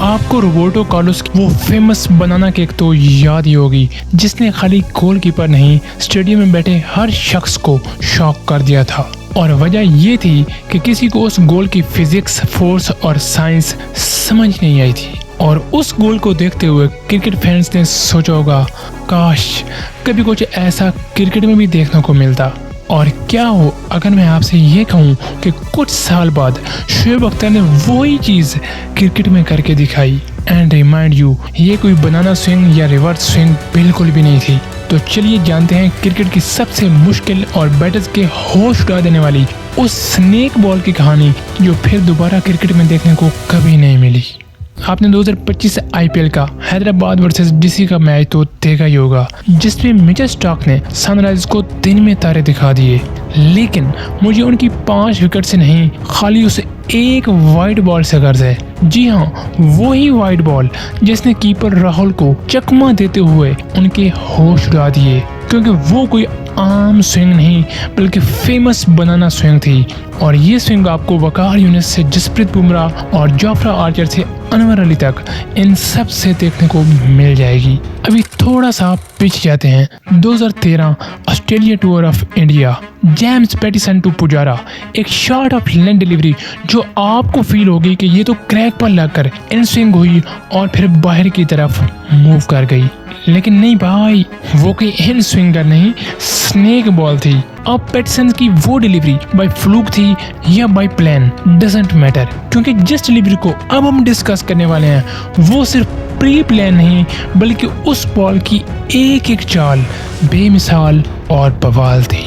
आपको Roberto Carlos की वो फेमस बनाना केक तो याद ही होगी, जिसने खाली गोलकीपर नहीं स्टेडियम में बैठे हर शख्स को शॉक कर दिया था। और वजह ये थी कि किसी को उस गोल की फिजिक्स, फोर्स और साइंस समझ नहीं आई थी। और उस गोल को देखते हुए क्रिकेट फैंस ने सोचा होगा, काश कभी कुछ ऐसा क्रिकेट में भी देखने को मिलता। और क्या हो अगर मैं आपसे ये कहूँ कि कुछ साल बाद शोएब अख्तर ने वही चीज़ क्रिकेट में करके दिखाई। एंड रिमाइंड यू, ये कोई बनाना स्विंग या रिवर्स स्विंग बिल्कुल भी नहीं थी। तो चलिए जानते हैं क्रिकेट की सबसे मुश्किल और बैटर्स के होश उड़ा देने वाली उस स्नेक बॉल की कहानी, जो फिर दोबारा क्रिकेट में देखने को कभी नहीं मिली। आपने 2025 आईपीएल का हैदराबाद वर्सेस डीसी का मैच तो देखा ही होगा, जिसमें मिचेल स्टार्क ने सनराइजर्स को दिन में तारे दिखा दिए। लेकिन मुझे उनकी 5 विकेट से नहीं, खाली उस एक वाइड बॉल से गर्ज है। जी हाँ, वही वाइड बॉल जिसने कीपर राहुल को चकमा देते हुए उनके होश उड़ा दिए, क्योंकि वो कोई आम स्विंग नहीं बल्कि फेमस बनाना स्विंग थी। और ये स्विंग आपको वकार यूनिस से जसप्रीत बुमराह और जोफ्रा आर्चर से अनवर अली तक इन सब से देखने को मिल जाएगी। अभी थोड़ा सा पीछे जाते हैं। 2013 Australia tour of India, James Pattinson to Pujara, एक शॉट ऑफ लेंथ डिलीवरी जो आपको फील होगी कि ये तो क्रैक पर लगकर इन स्विंग हुई और फिर बाहर की तरफ मूव कर गई। लेकिन नहीं भाई, वो कोई इन स्विंगर नहीं, स्नेक बॉल थी। अब पैटिसन की वो डिलीवरी बाय फ्लूक थी या बाय प्लान डजंट मैटर, क्योंकि जिस डिलीवरी को अब हम डिस्कस करने वाले हैं वो सिर्फ प्री प्लान नहीं बल्कि उस बॉल की एक एक चाल बेमिसाल और बवाल थी।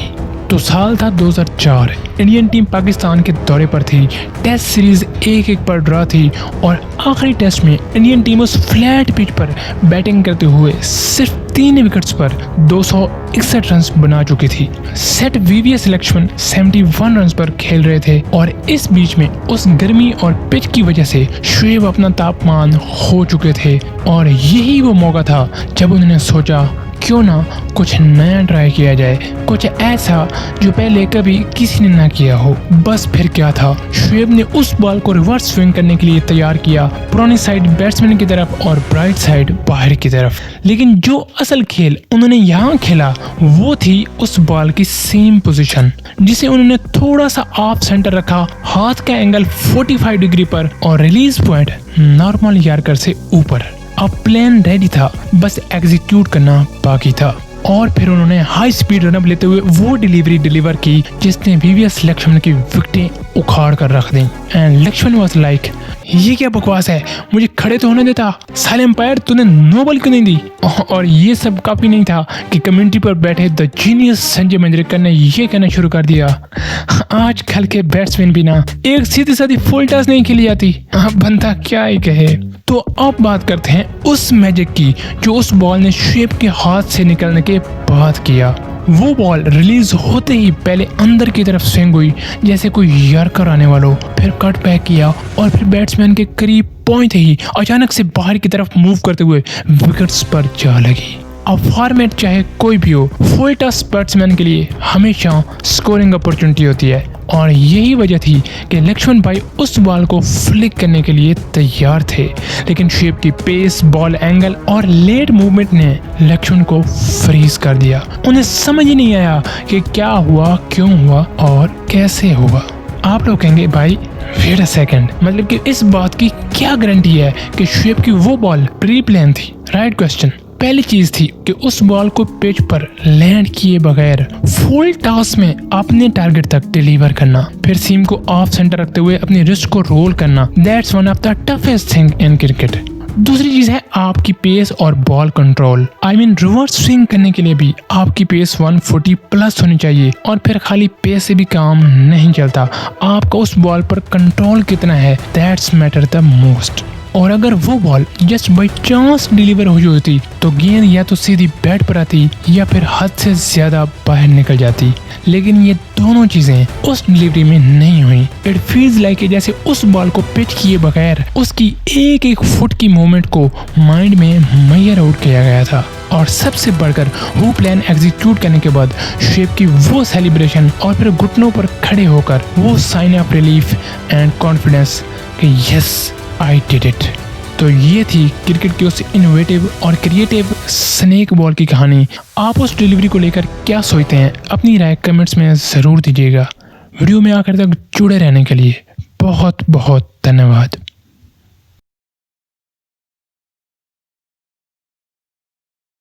तो साल था 2004, इंडियन टीम पाकिस्तान के दौरे पर थी। टेस्ट सीरीज 1-1 पर ड्रॉ थी और आखिरी टेस्ट में इंडियन टीम उस फ्लैट पिच पर बैटिंग करते हुए सिर्फ 3 विकेट्स पर 261 रन बना चुकी थी। सेट वीवीएस लक्ष्मण 71 रन पर खेल रहे थे और इस बीच में उस गर्मी और पिच की वजह से शोएब अपना तापमान हो चुके थे। और यही वो मौका था जब उन्होंने सोचा, क्यों ना कुछ नया ट्राई किया जाए, कुछ ऐसा जो पहले कभी किसी ने ना किया हो। बस फिर क्या था, शोएब ने उस बॉल को रिवर्स स्विंग करने के लिए तैयार किया, पुरानी साइड बैट्समैन की तरफ और ब्राइट साइड बाहर की तरफ। लेकिन जो असल खेल उन्होंने यहाँ खेला वो थी उस बॉल की सेम पोजीशन, जिसे उन्होंने थोड़ा सा ऑफ सेंटर रखा, हाथ का एंगल 45 डिग्री पर और रिलीज पॉइंट नॉर्मल यॉर्कर से ऊपर। अब प्लान रेडी था, बस एग्जीक्यूट करना बाकी था। और फिर उन्होंने हाई स्पीड रनअप लेते हुए वो डिलीवरी डिलीवर की जिसने वीवीएस लक्ष्मण की विकेटें उखाड़ कर रख दी। एंड लक्ष्मण वाज लाइक, ये क्या बकवास है, मुझे खड़े तो होने देता, साले एम्पायर तूने नो बॉल क्यों नहीं दी। और ये सब काफी नहीं था कि कम्युनिटी पर बैठे द जीनियस संजय मंजरेकर ने ये कहना शुरू कर दिया, आजकल के बैट्समैन भी ना एक सीधी सादी फुल टॉस नहीं खेली जाती, बंदा क्या ही कहे। तो अब बात करते हैं उस मैजिक की जो उस बॉल ने शोएब के हाथ से निकलने के बाद किया। वो बॉल रिलीज होते ही पहले अंदर की तरफ स्विंग हुई जैसे कोई यॉर्कर आने वाला हो, फिर कट बैक किया और फिर बैट्समैन के करीब पहुंचते ही अचानक से बाहर की तरफ मूव करते हुए विकेट्स पर जा लगी। अब फॉर्मेट चाहे कोई भी हो, फुल टॉस बैट्समैन के लिए हमेशा स्कोरिंग अपॉर्चुनिटी होती है। और यही वजह थी कि लक्ष्मण भाई उस बॉल को फ्लिक करने के लिए तैयार थे, लेकिन शोएब की पेस, बॉल एंगल और लेट मूवमेंट ने लक्ष्मण को फ्रीज कर दिया। उन्हें समझ ही नहीं आया कि क्या हुआ, क्यों हुआ और कैसे हुआ। आप लोग कहेंगे भाई वेट अ सेकंड, मतलब कि इस बात की क्या गारंटी है कि शोएब की वो बॉल प्री प्लान थी? Right question. पहली चीज थी कि उस बॉल को पिच पर लैंड किए बगैर फुल टॉस में अपने टारगेट तक डिलीवर करना, फिर सीम को ऑफ सेंटर रखते हुए अपनी रिस्ट को रोल करना। That's one of the toughest thing in cricket. दूसरी चीज है आपकी पेस और ball control. I mean reverse swing करने के लिए भी आपकी पेस 140 प्लस होनी चाहिए। और फिर खाली पेस से भी काम नहीं चलता, आपका उस बॉल पर कंट्रोल कितना है, दैट्स मैटर द मोस्ट। और अगर वो ball just by chance deliver हुई होती तो गेंद या तो सीधी बैट पर आती या फिर हद से ज्यादा बाहर निकल जाती। लेकिन ये दोनों चीजें उस डिलीवरी में नहीं हुई। इट फील्स लाइक जैसे उस बॉल को पिच किए बगैर उसकी एक एक फुट की मूवमेंट को माइंड में मैयर आउट किया गया था। और सबसे बढ़कर वो प्लान एग्जीक्यूट करने के बाद शोएब की वो सेलिब्रेशन और फिर घुटनों पर खड़े होकर वो sign of relief and confidence कि यस आई डिड इट। तो ये थी क्रिकेट की उस इनोवेटिव और क्रिएटिव स्नेक बॉल की कहानी। आप उस डिलीवरी को लेकर क्या सोचते हैं? अपनी राय कमेंट्स में ज़रूर दीजिएगा। वीडियो में आखिर तक जुड़े रहने के लिए बहुत बहुत धन्यवाद।